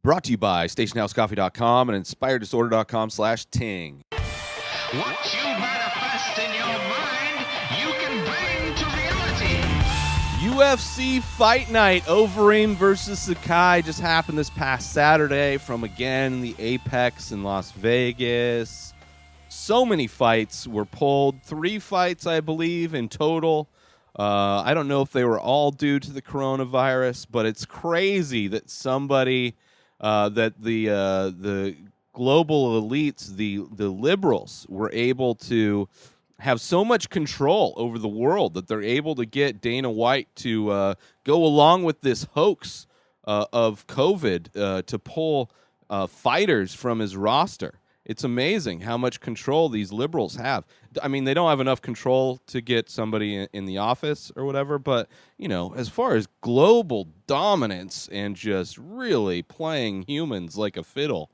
Brought to you by StationHouseCoffee.com and InspiredDisorder.com/ting. What you manifest in your mind, you can bring to reality. UFC Fight Night, Overeem versus Sakai just happened this past Saturday from, again, the APEX in Las Vegas. So many fights were pulled. 3 fights, I believe, in total. I don't know if they were all due to the coronavirus, but it's crazy that somebody... that the global elites, the liberals, were able to have so much control over the world that they're able to get Dana White to go along with this hoax of COVID to pull fighters from his roster. It's amazing how much control these liberals have. I mean, they don't have enough control to get somebody in the office or whatever, but, you know, as far as global dominance and just really playing humans like a fiddle.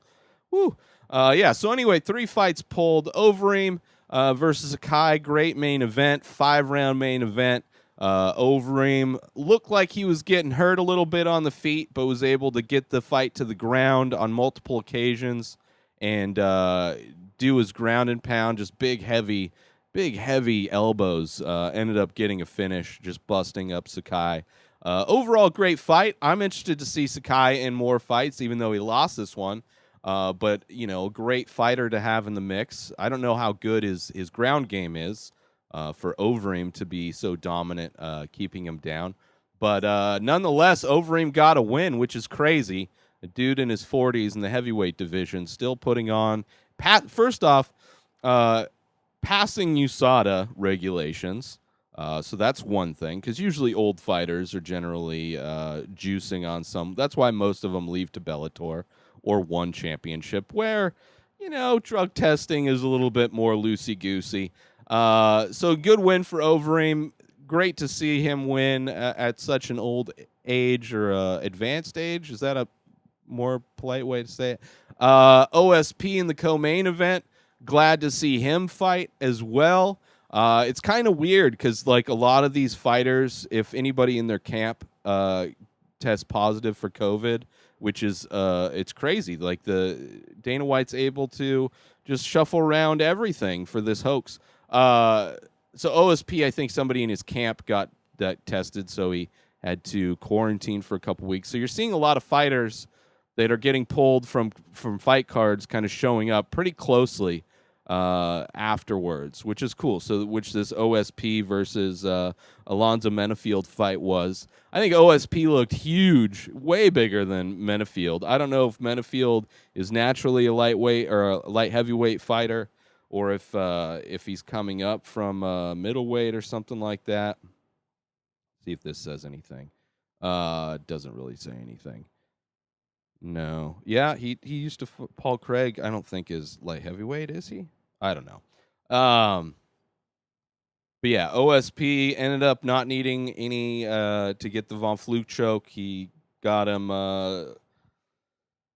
Woo. Yeah, so anyway, 3 fights pulled. Overeem versus Sakai, great main event, 5-round main event. Overeem looked like he was getting hurt a little bit on the feet, but was able to get the fight to the ground on multiple occasions and do his ground and pound, just big, heavy elbows. Ended up getting a finish, just busting up Sakai. Overall, great fight. I'm interested to see Sakai in more fights, even though he lost this one. But, you know, great fighter to have in the mix. I don't know how good his ground game is for Overeem to be so dominant, keeping him down. But nonetheless, Overeem got a win, which is crazy. A dude in his 40s in the heavyweight division, still putting on. First off, passing USADA regulations. So that's one thing, because usually old fighters are generally juicing on some. That's why most of them leave to Bellator or one championship, where, you know, drug testing is a little bit more loosey-goosey. So good win for Overeem. Great to see him win at such an old age or advanced age. Is that a more polite way to say it? OSP in the co-main event. Glad to see him fight as well. It's kind of weird because, like, a lot of these fighters, if anybody in their camp tests positive for COVID, which is it's crazy. Like, the Dana White's able to just shuffle around everything for this hoax. So OSP, I think somebody in his camp got that tested, so he had to quarantine for a couple weeks. So you're seeing a lot of fighters that are getting pulled from fight cards kind of showing up pretty closely afterwards, which is cool. So which this OSP versus Alonzo Menofield fight was. I think OSP looked huge, way bigger than Menofield. I don't know if Menofield is naturally a lightweight or a light heavyweight fighter, or if he's coming up from middleweight or something like that. See if this says anything. Doesn't really say anything. No. Yeah, he used to Paul Craig, I don't think is light heavyweight, is he? I don't know. But yeah, OSP ended up not needing any to get the Von Flue choke. He got him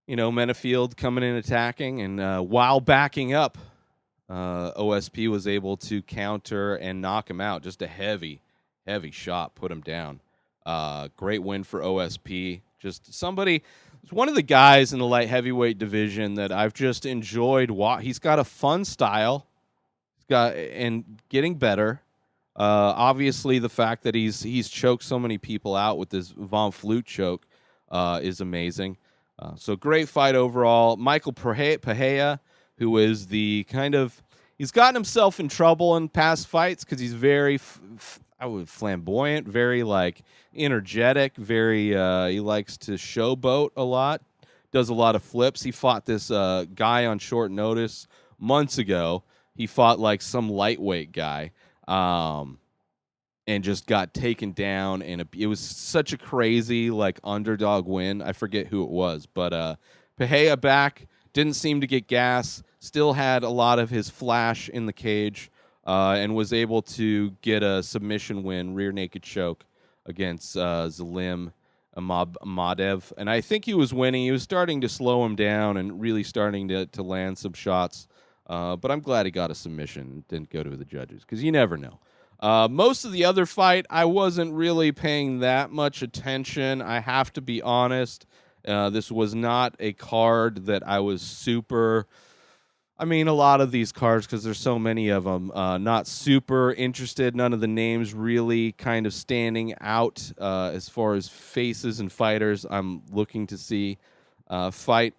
Menofield coming in attacking, and while backing up, OSP was able to counter and knock him out. Just a heavy shot, put him down. Great win for OSP. Just somebody... It's one of the guys in the light heavyweight division that I've just enjoyed. He's got a fun style. And getting better. Obviously, the fact that he's choked so many people out with this Von Flue choke is amazing. So great fight overall. Michael Perhapea, who is the kind of... He's gotten himself in trouble in past fights because he's very... flamboyant, very like energetic, very he likes to showboat a lot, does a lot of flips. He fought this guy on short notice months ago. He fought like some lightweight guy and just got taken down, and it was such a crazy like underdog win. I forget who it was, but Perhapea back, didn't seem to get gas, still had a lot of his flash in the cage. And was able to get a submission win, rear naked choke against Zalim Amadev. And I think he was winning. He was starting to slow him down and really starting to land some shots. But I'm glad he got a submission and didn't go to the judges, because you never know. Most of the other fight, I wasn't really paying that much attention. I have to be honest. This was not a card that I was super. I mean, a lot of these cards, because there's so many of them, not super interested. None of the names really kind of standing out as far as faces and fighters I'm looking to see fight.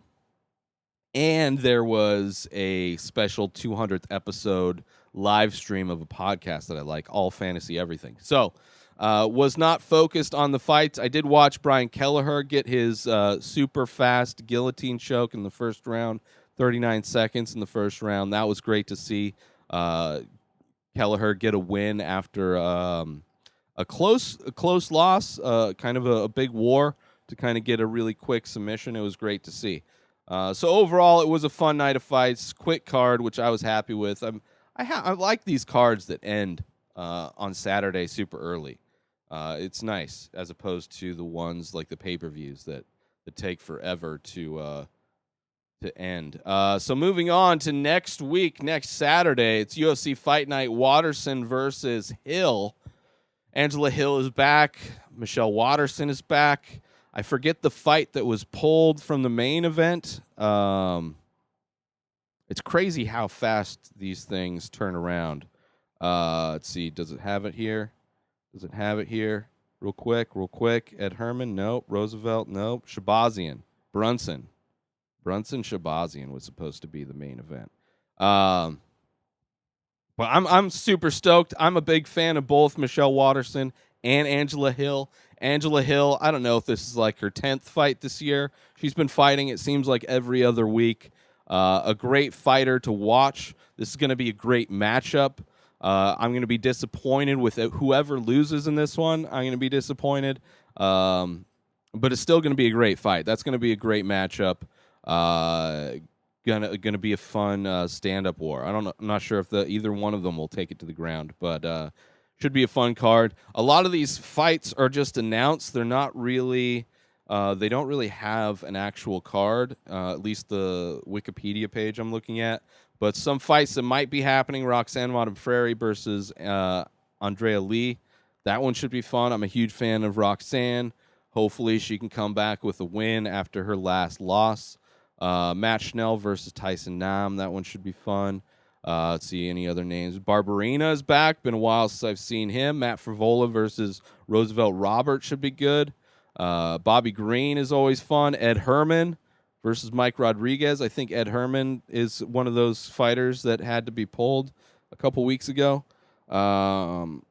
And there was a special 200th episode live stream of a podcast that I like, All Fantasy Everything. So, was not focused on the fights. I did watch Brian Kelleher get his super fast guillotine choke in the first round, 39 seconds in the first round. That was great to see Kelleher get a win after a close loss, kind of a big war to kind of get a really quick submission. It was great to see. So overall, it was a fun night of fights, quick card, which I was happy with. I like these cards that end on Saturday super early. It's nice as opposed to the ones like the pay-per-views that take forever to end. So moving on to next week, next Saturday, it's UFC Fight Night, Waterson versus Hill. Angela Hill is back. Michelle Waterson is back. I forget the fight that was pulled from the main event. It's crazy how fast these things turn around. Let's see. Does it have it here? Real quick. Ed Herman, nope. Roosevelt, nope. Shabazian. Brunson Shabazian was supposed to be the main event. But I'm super stoked. I'm a big fan of both Michelle Waterson and Angela Hill. Angela Hill, I don't know if this is like her 10th fight this year. She's been fighting, it seems like, every other week. A great fighter to watch. This is going to be a great matchup. I'm going to be disappointed with whoever loses in this one. I'm going to be disappointed. But it's still going to be a great fight. That's going to be a great matchup. Gonna be a fun stand-up war. I'm not sure if either one of them will take it to the ground, but should be a fun card. A lot of these fights are just announced. They're not really. They don't really have an actual card. At least the Wikipedia page I'm looking at. But some fights that might be happening: Roxanne Modafferi versus Andrea Lee. That one should be fun. I'm a huge fan of Roxanne. Hopefully, she can come back with a win after her last loss. Matt Schnell versus Tyson Nam. That one should be fun. Let's see any other names. Barberina is back. Been a while since I've seen him. Matt Frivola versus Roosevelt Robert should be good. Bobby Green is always fun. Ed Herman versus Mike Rodriguez. I think Ed Herman is one of those fighters that had to be pulled a couple weeks ago. Sajara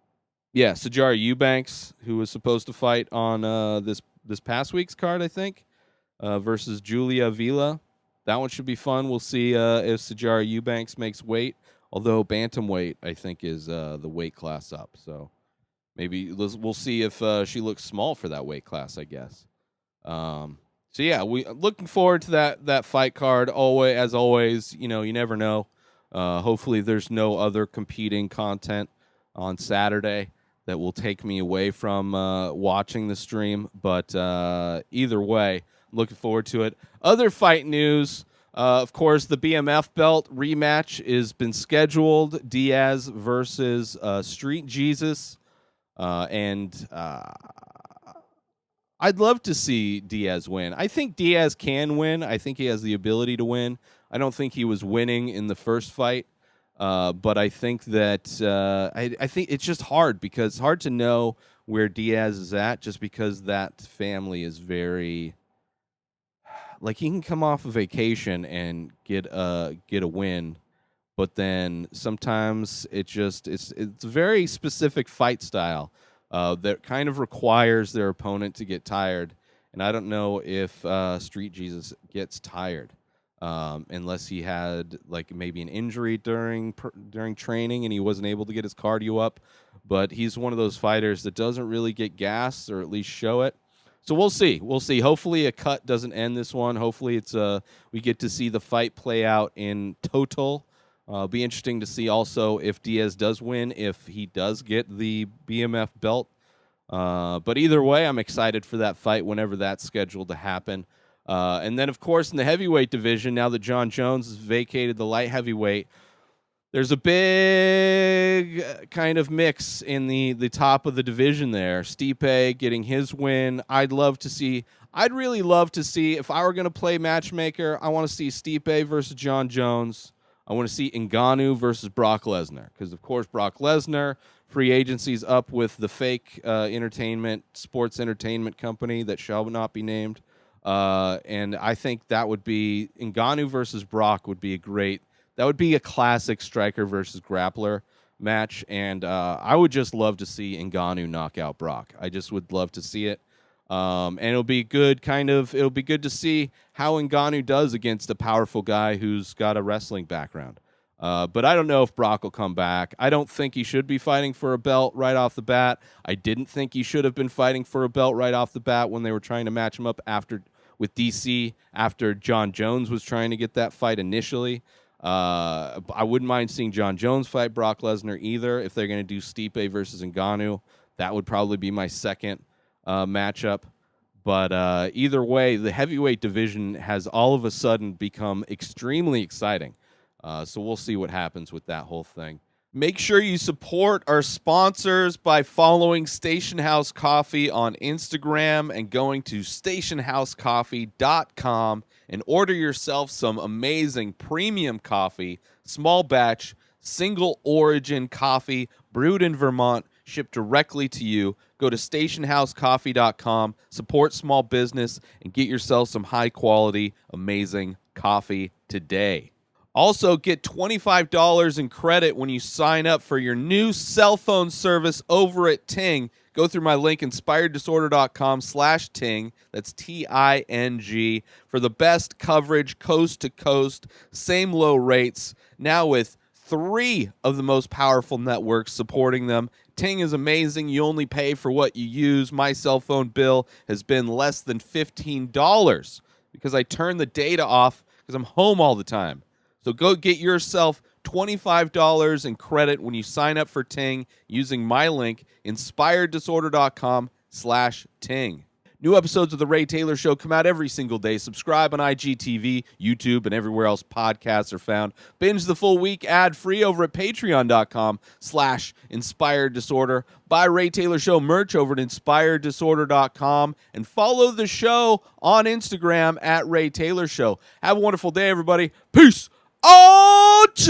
Eubanks, who was supposed to fight on this past week's card, I think. Versus Julia Vila. That one should be fun. We'll see if Sajara Eubanks makes weight. Although bantamweight, I think, is the weight class up. So maybe we'll see if she looks small for that weight class, I guess. We looking forward to that fight card. As always, you never know. Hopefully there's no other competing content on Saturday that will take me away from watching the stream. But either way, looking forward to it. Other fight news, of course, the Bmf Belt Rematch has been scheduled. Diaz versus Street Jesus. And I'd love to see Diaz win. I think Diaz can win. I think he has the ability to win. I don't think he was winning in the first fight. But I think that I think it's just hard because it's hard to know where Diaz is at just because that family is very... Like, he can come off a vacation and get a win, but then sometimes it's a very specific fight style that kind of requires their opponent to get tired. And I don't know if Street Jesus gets tired unless he had like maybe an injury during training and he wasn't able to get his cardio up. But he's one of those fighters that doesn't really get gas or at least show it. So we'll see. Hopefully a cut doesn't end this one. Hopefully it's we get to see the fight play out in total. Be interesting to see also if Diaz does win, if he does get the BMF belt. But either way, I'm excited for that fight whenever that's scheduled to happen. And then, of course, in the heavyweight division, now that John Jones has vacated the light heavyweight, there's a big kind of mix in the top of the division there. Stipe getting his win. I'd love to see. I'd really love to see, if I were going to play matchmaker, I want to see Stipe versus John Jones. I want to see Ngannou versus Brock Lesnar, because, of course, Brock Lesnar, free agency's up with the fake sports entertainment company that shall not be named. And I think that would be Ngannou versus Brock would be that would be a classic striker versus grappler match. And I would just love to see Ngannou knock out Brock. I just would love to see it. And it'll be good to see how Ngannou does against a powerful guy who's got a wrestling background. But I don't know if Brock will come back. I don't think he should be fighting for a belt right off the bat. I didn't think he should have been fighting for a belt right off the bat when they were trying to match him up with DC after John Jones was trying to get that fight initially. I wouldn't mind seeing John Jones fight Brock Lesnar either. If they're going to do Stipe versus Ngannou, that would probably be my second matchup. But either way, the heavyweight division has all of a sudden become extremely exciting. So we'll see what happens with that whole thing. Make sure you support our sponsors by following Station House Coffee on Instagram and going to stationhousecoffee.com and order yourself some amazing premium coffee, small batch, single origin coffee brewed in Vermont, shipped directly to you. Go to stationhousecoffee.com, support small business, and get yourself some high-quality, amazing coffee today. Also, get $25 in credit when you sign up for your new cell phone service over at Ting. Go through my link, inspireddisorder.com/Ting. That's Ting, for the best coverage coast to coast, same low rates, now with 3 of the most powerful networks supporting them. Ting is amazing. You only pay for what you use. My cell phone bill has been less than $15 because I turn the data off because I'm home all the time. So go get yourself $25 in credit when you sign up for Ting using my link, inspireddisorder.com/Ting. New episodes of The Ray Taylor Show come out every single day. Subscribe on IGTV, YouTube, and everywhere else podcasts are found. Binge the full week ad-free over at patreon.com/inspireddisorder. Buy Ray Taylor Show merch over at inspireddisorder.com. And follow the show on Instagram at Ray Taylor Show. Have a wonderful day, everybody. Peace out!